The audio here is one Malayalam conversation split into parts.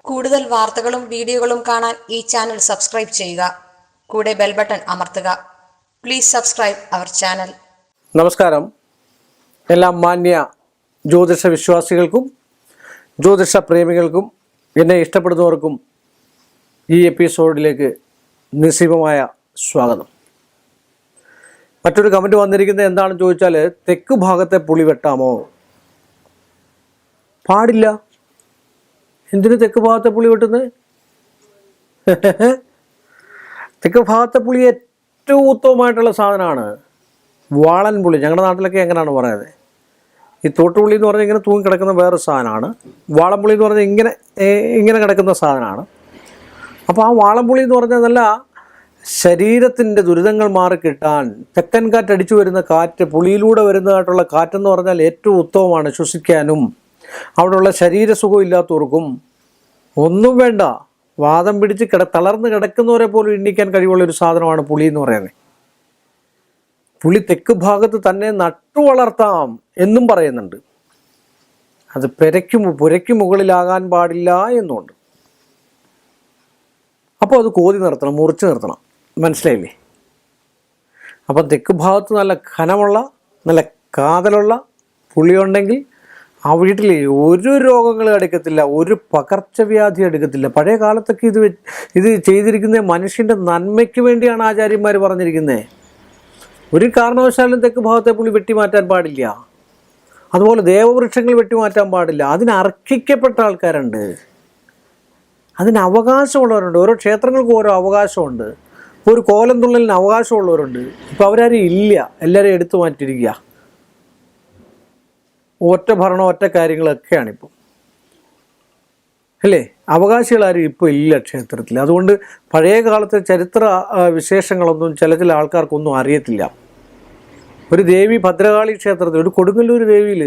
കൂടുതൽ വാർത്തകളും വീഡിയോകളും കാണാൻ ഈ ചാനൽ സബ്സ്ക്രൈബ് ചെയ്യുക. കൂടെ ബെൽ ബട്ടൺ അമർത്തുക. Please subscribe our channel. നമസ്കാരം. എല്ലാ മാന്യ ജ്യോതിഷ വിശ്വാസികൾക്കും ജ്യോതിഷ പ്രേമികൾക്കും എന്നെ ഇഷ്ടപ്പെടുന്നവർക്കും ഈ എപ്പിസോഡിലേക്ക് നിസ്സീമമായ സ്വാഗതം. മറ്റൊരു കമൻറ്റ് വന്നിരിക്കുന്നത് എന്താണെന്ന് ചോദിച്ചാൽ, തെക്ക് ഭാഗത്തെ പുളി വെട്ടാമോ? പാടില്ല. എന്തിനു തെക്ക് ഭാഗത്തെ പുളി വെട്ടുന്നത്? തെക്ക് ഭാഗത്തെ പുളി ഏറ്റവും ഉത്തമമായിട്ടുള്ള സാധനമാണ് വാളൻ പുളി. ഞങ്ങളുടെ നാട്ടിലൊക്കെ എങ്ങനെയാണ് പറയുന്നത്? ഈ തോട്ടുപുളി എന്ന് പറഞ്ഞാൽ ഇങ്ങനെ തൂങ്ങി കിടക്കുന്ന വേറൊരു സാധനമാണ്. വാളംപുളി എന്ന് പറഞ്ഞാൽ ഇങ്ങനെ കിടക്കുന്ന സാധനമാണ്. അപ്പോൾ ആ വാളംപുളി എന്ന് പറഞ്ഞാൽ നല്ല ശരീരത്തിൻ്റെ ദുരിതങ്ങൾ മാറിക്കിട്ടാൻ തെക്കൻ കാറ്റടിച്ചു വരുന്ന കാറ്റ്, പുളിയിലൂടെ വരുന്നതായിട്ടുള്ള കാറ്റെന്ന് പറഞ്ഞാൽ ഏറ്റവും ഉത്തമമാണ് ശ്വസിക്കാനും. അവിടെയുള്ള ശരീരസുഖം ഇല്ലാത്തവർക്കും ഒന്നും വേണ്ട, വാദം പിടിച്ച് തളർന്ന് കിടക്കുന്നവരെ പോലും എണ്ണിക്കാൻ കഴിവുള്ളൊരു സാധനമാണ് പുളി എന്ന് പറയുന്നത്. പുളി തെക്ക് ഭാഗത്ത് തന്നെ നട്ടു വളർത്താം എന്നും പറയുന്നുണ്ട്. അത് പുരയ്ക്ക് മുകളിലാകാൻ പാടില്ല എന്നുണ്ട്. അപ്പോൾ അത് കോതി നിർത്തണം, മുറിച്ച് നിർത്തണം. മനസ്സിലായില്ലേ? അപ്പം തെക്ക് ഭാഗത്ത് നല്ല ഘനമുള്ള നല്ല കാതലുള്ള പുളിയുണ്ടെങ്കിൽ ആ വീട്ടിൽ ഒരു രോഗങ്ങളും എടുക്കത്തില്ല, ഒരു പകർച്ചവ്യാധി എടുക്കത്തില്ല. പഴയ കാലത്തൊക്കെ ഇത് ചെയ്തിരിക്കുന്നത് മനുഷ്യൻ്റെ നന്മയ്ക്ക് വേണ്ടിയാണ് ആചാര്യന്മാർ പറഞ്ഞിരിക്കുന്നത്. ഒരു കാരണവശാലും തെക്ക് ഭാഗത്തെ പുളി വെട്ടിമാറ്റാൻ പാടില്ല. അതുപോലെ ദേവവൃക്ഷങ്ങൾ വെട്ടിമാറ്റാൻ പാടില്ല. അതിന് അർഹിക്കപ്പെട്ട ആൾക്കാരുണ്ട്, അതിന് അവകാശമുള്ളവരുണ്ട്. ഓരോ ക്ഷേത്രങ്ങൾക്കും ഓരോ അവകാശമുണ്ട്. ഇപ്പോൾ ഒരു കോലം തുള്ളലിന് അവകാശമുള്ളവരുണ്ട്. ഇപ്പോൾ അവരാരും ഇല്ല, എല്ലാവരും എടുത്തു മാറ്റിയിരിക്കുക. ഒറ്റ ഭരണം, ഒറ്റ കാര്യങ്ങളൊക്കെയാണിപ്പോൾ, അല്ലേ? അവകാശികളാരും ഇപ്പോൾ ഇല്ല ക്ഷേത്രത്തിൽ. അതുകൊണ്ട് പഴയ കാലത്തെ ചരിത്ര വിശേഷങ്ങളൊന്നും ചില ആൾക്കാർക്കൊന്നും അറിയത്തില്ല. ഒരു ദേവി ഭദ്രകാളി ക്ഷേത്രത്തിൽ, ഒരു കൊടുങ്ങല്ലൂർ ദേവിയിൽ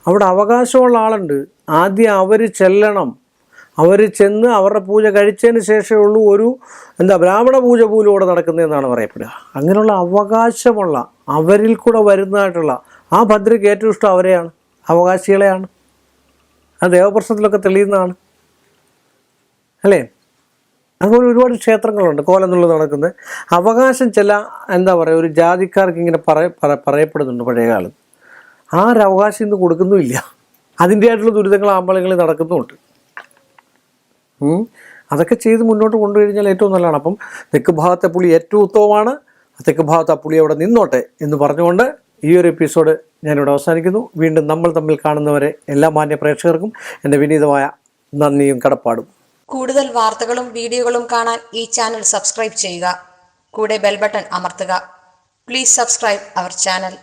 അവിടെ അവകാശമുള്ള ആളുണ്ട്. ആദ്യം അവർ ചെല്ലണം. അവർ ചെന്ന് അവരുടെ പൂജ കഴിച്ചതിന് ശേഷമേ ഉള്ളൂ ഒരു ബ്രാഹ്മണ പൂജ പോലും ഇവിടെ നടക്കുന്നതെന്നാണ് പറയപ്പെടുക. അങ്ങനെയുള്ള അവകാശമുള്ള അവരിൽ കൂടെ വരുന്നതായിട്ടുള്ള ആ ഭദ്രയ്ക്ക് ഏറ്റവും ഇഷ്ടം അവരെയാണ്, അവകാശികളെയാണ്. ആ ദേവപ്രശ്നത്തിലൊക്കെ തെളിയുന്നതാണ്, അല്ലേ? അതുപോലെ ഒരുപാട് ക്ഷേത്രങ്ങളുണ്ട് കോലന്നുള്ളത് നടക്കുന്നത്. അവകാശം ചില ഒരു ജാതിക്കാർക്ക് ഇങ്ങനെ പറയപ്പെടുന്നുണ്ട് പഴയകാലം. ആരവകാശം ഇന്ന് കൊടുക്കുന്നുമില്ല. അതിൻ്റെതായിട്ടുള്ള ദുരിതങ്ങൾ അമ്പലങ്ങളിൽ നടക്കുന്നുമുണ്ട്. അതൊക്കെ ചെയ്ത് മുന്നോട്ട് കൊണ്ടുകഴിഞ്ഞാൽ ഏറ്റവും നല്ലതാണ്. അപ്പം തെക്ക് ഭാഗത്തെ പുളി ഏറ്റവും ഉത്തമമാണ്. തെക്ക് ഭാഗത്ത് ആ പുളി അവിടെ നിന്നോട്ടെ എന്ന് പറഞ്ഞുകൊണ്ട് ഈ ഒരു എപ്പിസോഡ് ഞാനിവിടെ അവസാനിക്കുന്നു. വീണ്ടും നമ്മൾ തമ്മിൽ കാണുന്നവരെ എല്ലാ മാന്യ പ്രേക്ഷകർക്കും എൻ്റെ വിനീതമായ നന്ദിയും കടപ്പാടും. കൂടുതൽ വാർത്തകളും വീഡിയോകളും കാണാൻ ഈ ചാനൽ സബ്സ്ക്രൈബ് ചെയ്യുക. കൂടെ ബെൽ ബട്ടൺ അമർത്തുക. Please subscribe our channel.